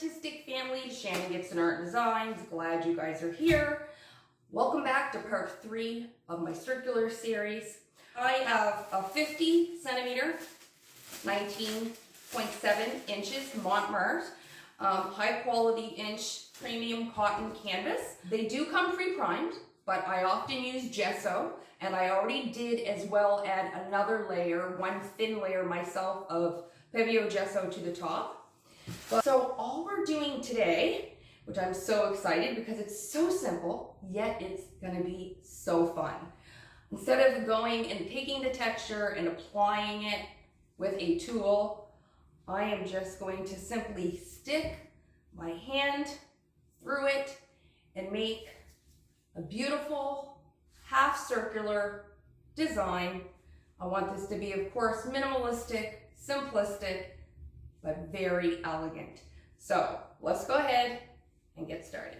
artistic family, Shannon Gibson Art Designs. Glad you guys are here. Welcome back to part 3 of my circular series. I have a 50 centimeter, 19.7 inches Montmartre, high quality inch premium cotton canvas. They do come pre-primed, but I often use gesso, and I already did as well add another layer, one thin layer myself of Pebeo gesso to the top. So all we're doing today, which I'm so excited because it's so simple, yet it's gonna be so fun. Instead of going and taking the texture and applying it with a tool, I am just going to simply stick my hand through it and make a beautiful half circular design. I want this to be, of course, minimalistic, simplistic, but very elegant. So let's go ahead and get started.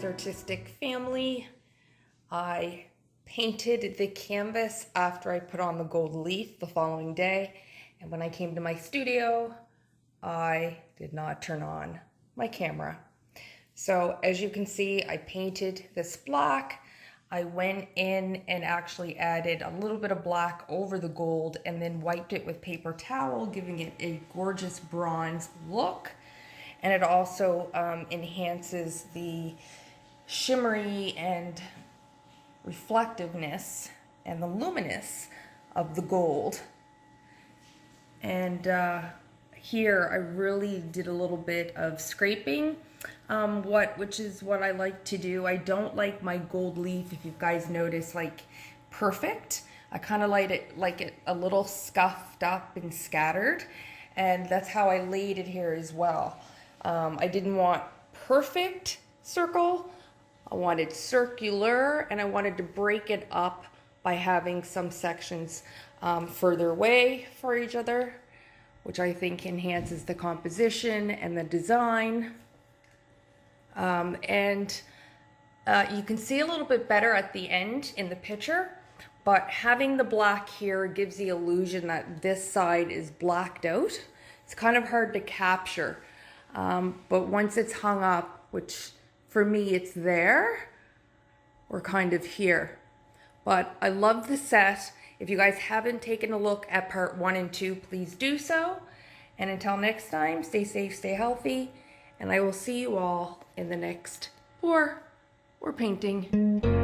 Artistic family. I painted the canvas after I put on the gold leaf the following day, and when I came to my studio, I did not turn on my camera. So as you can see, I painted this black. I went in and actually added a little bit of black over the gold and then wiped it with paper towel, giving it a gorgeous bronze look. And it also enhances the shimmery and reflectiveness and the luminous of the gold. And here I really did a little bit of scraping, which is what I like to do. I don't like my gold leaf, if you guys notice, like perfect. I kind of like it a little scuffed up and scattered, and that's how I laid it here as well. I didn't want perfect circle. I wanted circular, and I wanted to break it up by having some sections further away for each other, which I think enhances the composition and the design. You can see a little bit better at the end in the picture, but having the black here gives the illusion that this side is blacked out. It's kind of hard to capture, but once it's hung up, which for me it's there, we're kind of here. But I love the set. If you guys haven't taken a look at part 1 and 2, please do so. And until next time, stay safe, stay healthy, and I will see you all in the next pour or painting.